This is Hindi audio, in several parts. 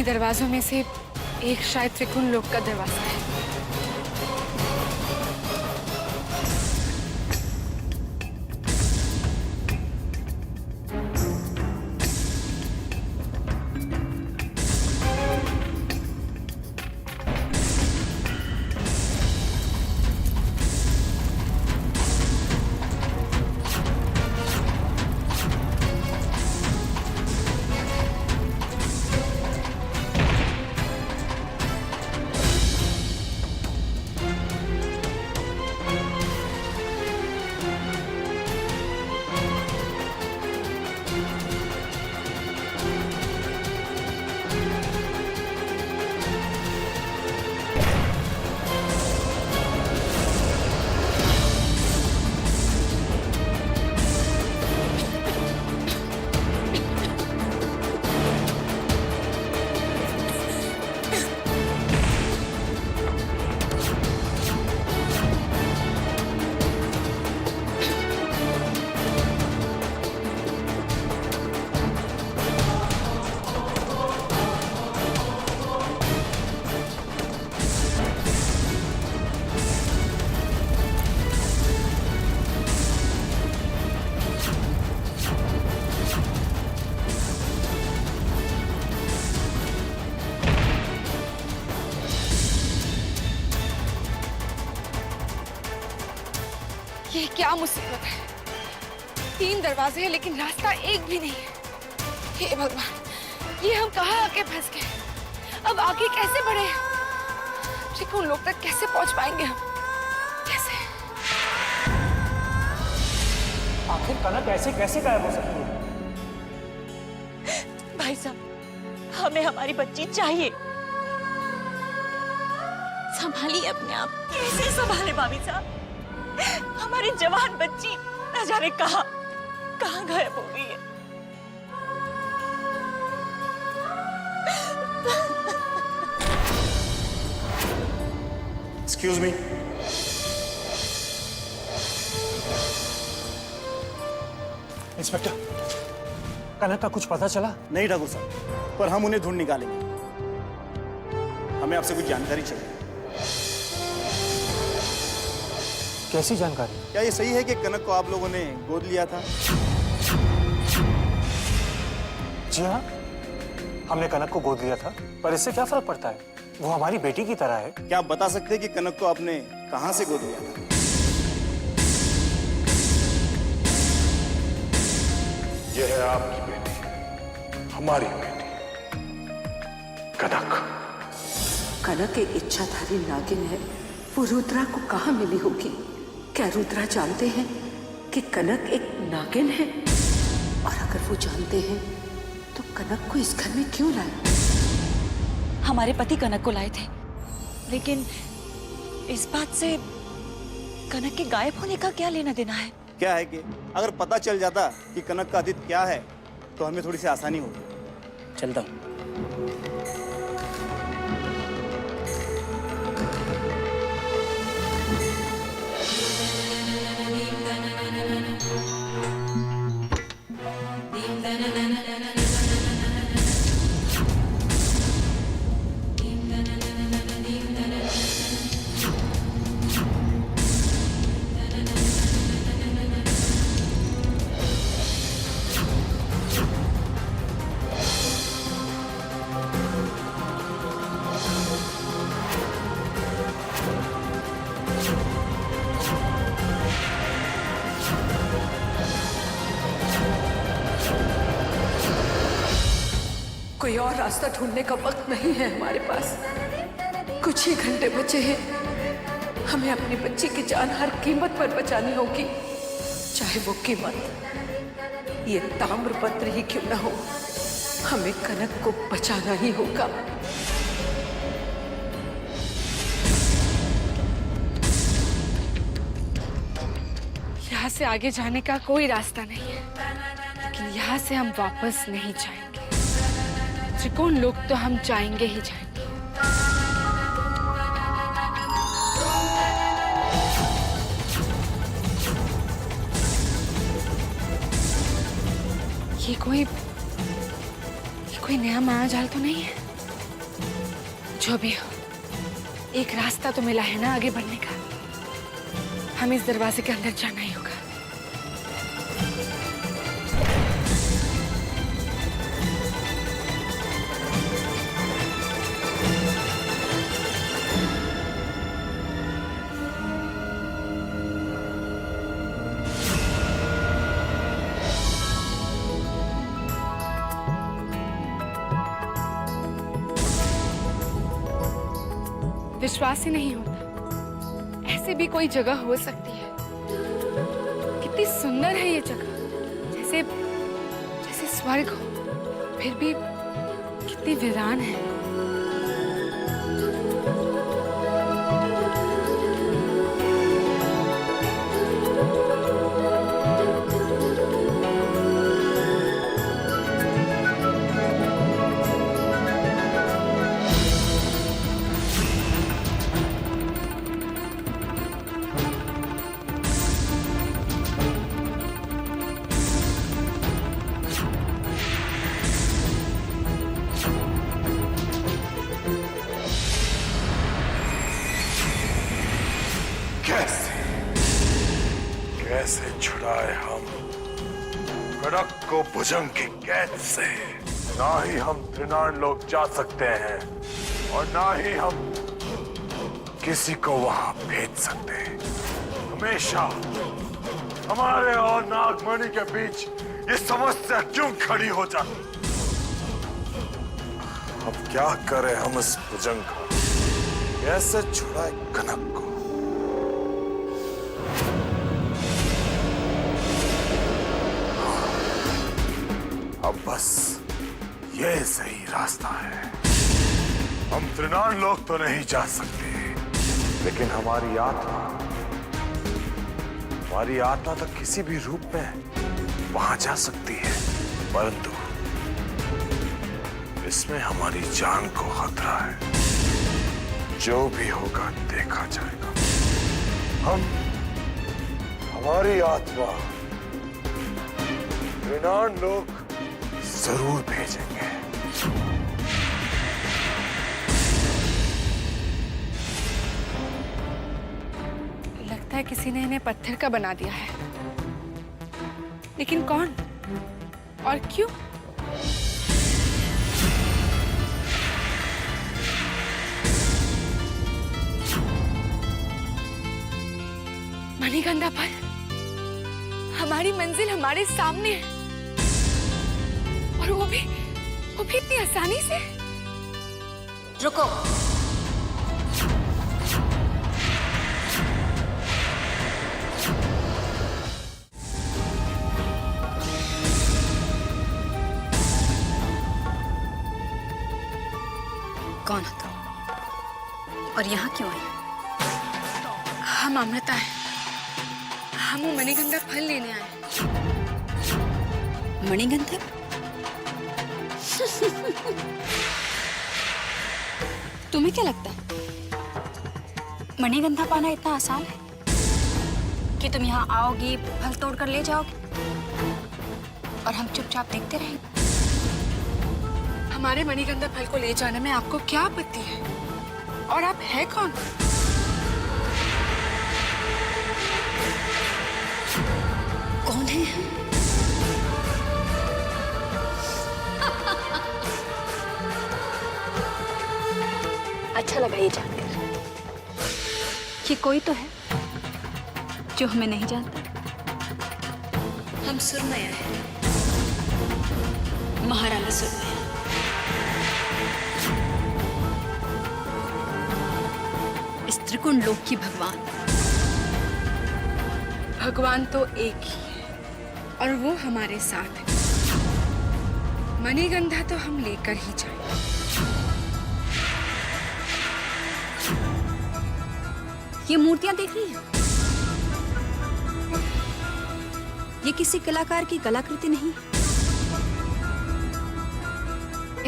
इन्हीं दरवाजों में से एक शायद त्रिकोण लोक का दरवाजा है। ये क्या मुसीबत है? 3 दरवाजे हैं लेकिन रास्ता एक भी नहीं है। हे भगवान, ये हम कहाँ आके फंस गए? अब आगे कैसे बढ़े? त्रिकोण लोक तक कैसे पहुंच पाएंगे हम? कैसे? आखिर कनक ऐसे कैसे गायब हो सकती है? भाई साहब, हमें हमारी बच्ची चाहिए। संभालिए अपने आप। कैसे संभाले भाभी साहब? हमारी जवान बच्ची न जाने कहाँ गायब हो गई है। Excuse me. इंस्पेक्टर, कनक का कुछ पता चला? नहीं ठाकुर साहब, पर हम उन्हें ढूंढ निकालेंगे। हमें आपसे कुछ जानकारी चाहिए। कैसी जानकारी? क्या ये सही है कि कनक को आप लोगों ने गोद लिया था? जी हाँ, हमने कनक को गोद लिया था, पर इससे क्या फर्क पड़ता है? वो हमारी बेटी की तरह है। क्या आप बता सकते हैं कि कनक को आपने कहां से गोद लिया था? यह है आपकी बेटी, हमारी बेटी कनक। कनक एक इच्छाधारी नागिन है। वो रुद्रा को कहाँ मिली होगी? क्या रुद्रा जानते हैं कि कनक एक नागिन है? और अगर वो जानते हैं तो कनक को इस घर में क्यों लाए? हमारे पति कनक को लाए थे, लेकिन इस बात से कनक के गायब होने का क्या लेना देना है? क्या है कि अगर पता चल जाता कि कनक का आदित्य क्या है तो हमें थोड़ी सी आसानी होगी। चलता हूँ। कोई और रास्ता ढूंढने का वक्त नहीं है हमारे पास। कुछ ही घंटे बचे हैं। हमें अपनी बच्ची की जान हर कीमत पर बचानी होगी, चाहे वो कीमत ये ताम्रपत्र ही क्यों ना हो। हमें कनक को बचाना ही होगा। यहाँ से आगे जाने का कोई रास्ता नहीं है, लेकिन यहाँ से हम वापस नहीं जाएंगे। त्रिकोण लोक तो हम जाएंगे ही जाएंगे। ये कोई नया मायाजाल तो नहीं है? जो भी हो, एक रास्ता तो मिला है ना आगे बढ़ने का। हमें इस दरवाजे के अंदर जाना ही होगा। विश्वास ही नहीं होता ऐसे भी कोई जगह हो सकती है। कितनी सुंदर है ये जगह, जैसे जैसे स्वर्ग हो, फिर भी कितनी वीरान है। कैसे छुड़ाए हम कनक को भुजंग की कैद से। ना ही हम त्रिनान लोक जा सकते हैं और ना ही हम किसी को वहां भेज सकते हैं। हमेशा हमारे और नागमणि के बीच ये समस्या क्यों खड़ी हो जाती? अब क्या करें हम इस भुजंग का? कैसे छुड़ाए कनक को? अब बस ये सही रास्ता है। हम त्रिनान लोक तो नहीं जा सकते, लेकिन हमारी आत्मा तो किसी भी रूप में वहां जा सकती है। परंतु इसमें हमारी जान को खतरा है। जो भी होगा देखा जाएगा। हमारी आत्मा त्रिनान लोक जरूर भेजेंगे। लगता है किसी ने इन्हें पत्थर का बना दिया है, लेकिन कौन और क्यों? मणिगंधा फल, हमारी मंजिल हमारे सामने है, और वो भी इतनी आसानी से। रुको। कौन हो तुम? और यहाँ क्यों आई? हम अमृता है। हम वो मणिगंधा फल लेने आए। मणिगंधा? तुम्हें क्या लगता है मणिगंधा पाना इतना आसान है कि तुम यहाँ आओगी, फल तोड़ कर ले जाओगे और हम चुपचाप देखते रहेंगे? हमारे मणिगंधा फल को ले जाने में आपको क्या आपत्ति है? और आप है कौन? कौन है? अच्छा लगा ये जानकर कि कोई तो है जो हमें नहीं जानता। हम सुरमया हैं, महारानी सुरमया। इस त्रिकोण लोक की भगवान। भगवान तो एक ही है और वो हमारे साथ है। मणिगंधा तो हम लेकर ही जाएंगे। ये मूर्तियां देख रही हैं? ये किसी कलाकार की कलाकृति नहीं।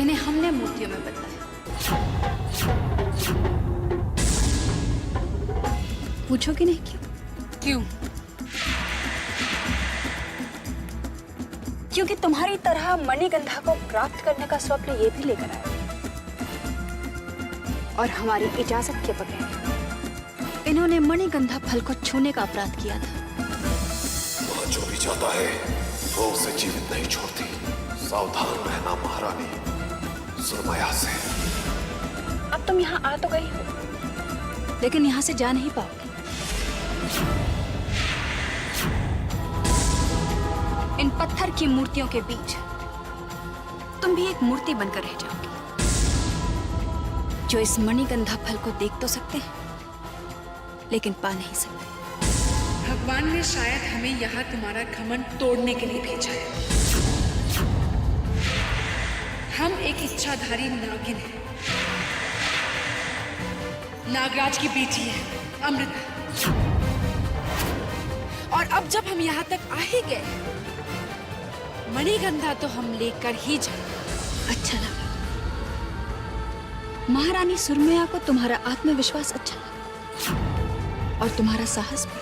इन्हें हमने मूर्तियों में बदला है। पूछोगे नहीं क्यों? क्यों? क्योंकि तुम्हारी तरह मणिगंधा को प्राप्त करने का स्वप्न ये भी लेकर आया। और हमारी इजाजत के बगैर इन्होंने मणिगंधा फल को छूने का अपराध किया था। वह जो भी चाहता है वो उसे जीवित नहीं छोड़ती। सावधान रहना महारानी सुरमया से। अब तुम यहाँ आ तो गई हो, लेकिन यहाँ से जा नहीं पाओगे। इन पत्थर की मूर्तियों के बीच तुम भी एक मूर्ति बनकर रह जाओगे, जो इस मणिगंधा फल को देख तो सकते हैं लेकिन पा नहीं सकते। भगवान ने शायद हमें यहाँ तुम्हारा घमंड तोड़ने के लिए भेजा है। हम एक इच्छाधारी नागिन हैं। नागराज की बेटी है अमृता। और अब जब हम यहाँ तक आ ही गए, मणिगंधा तो हम लेकर ही जाएंगे। अच्छा लगा। महारानी सुरमया को तुम्हारा आत्मविश्वास अच्छा लगा और तुम्हारा साहस भी,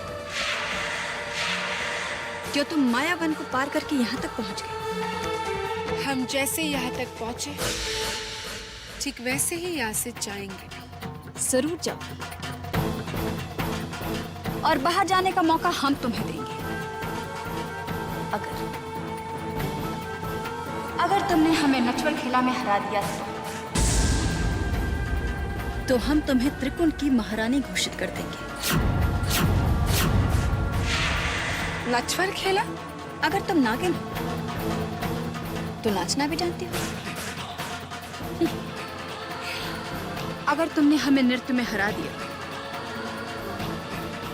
जो तुम मायावन को पार करके यहाँ तक पहुँच गए। हम जैसे यहाँ तक पहुंचे ठीक वैसे ही यहाँ से जाएंगे। जरूर जाओ, और बाहर जाने का मौका हम तुम्हें देंगे। अगर तुमने हमें नचवल खेला में हरा दिया तो हम तुम्हें त्रिकुण की महारानी घोषित कर देंगे। नचवर खेला? अगर तुम नागिन हो तो नाचना भी जानती हो। अगर तुमने हमें नृत्य में हरा दिया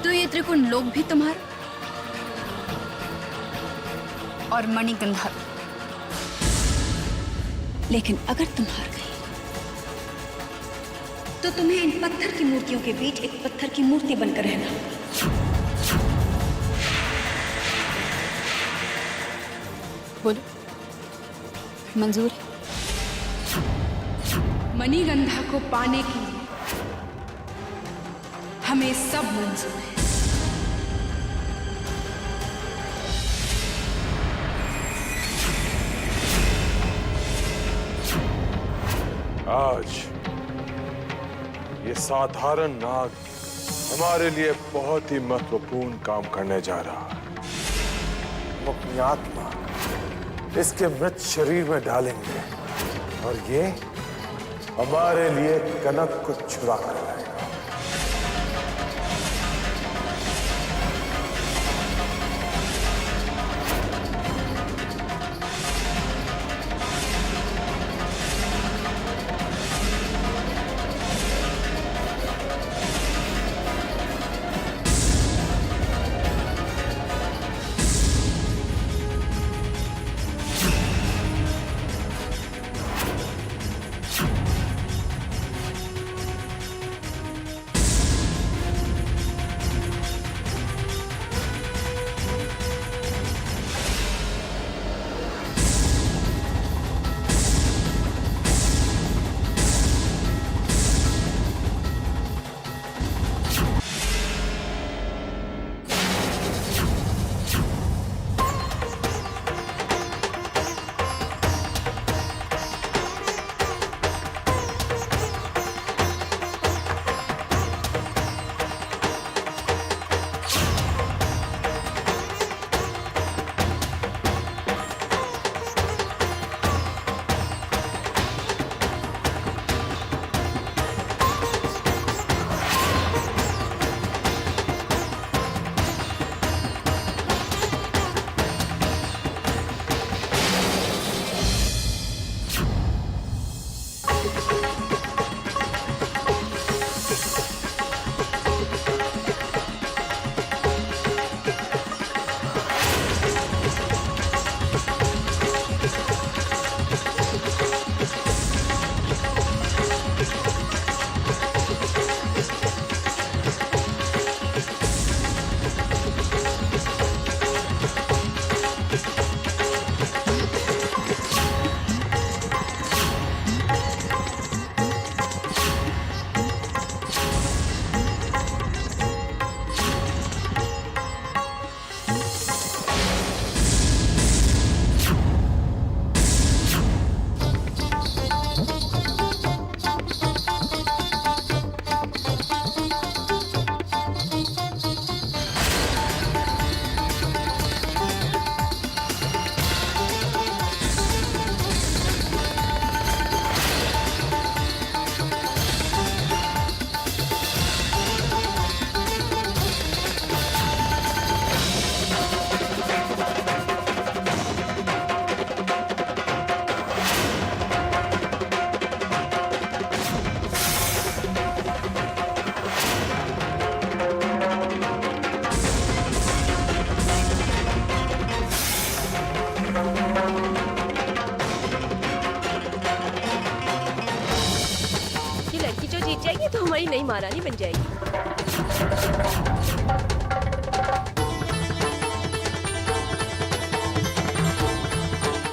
तो ये त्रिकुण लोक भी तुम्हारा और मणिगंधा भी। लेकिन अगर तुम हार गई तो तुम्हें इन पत्थर की मूर्तियों के बीच एक पत्थर की मूर्ति बनकर रहना होगा। बोलो, मंजूर है? मणिगंधा को पाने के लिए हमें सब मंजूर है। आज ये साधारण नाग हमारे लिए बहुत ही महत्वपूर्ण काम करने जा रहा है। हम अपनी आत्मा इसके मृत शरीर में डालेंगे और ये हमारे लिए कनक को छुड़ा कर लाएगा। वही नई महारानी बन जाएगी।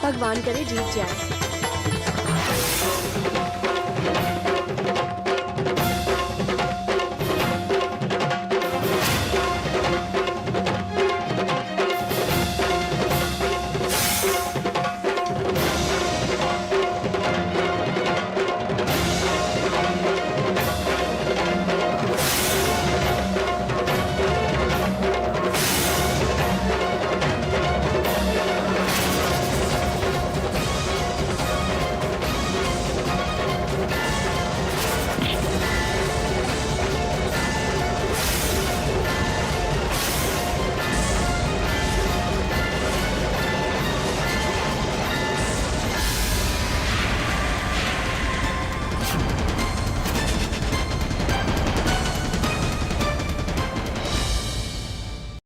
भगवान करे जीत जाए।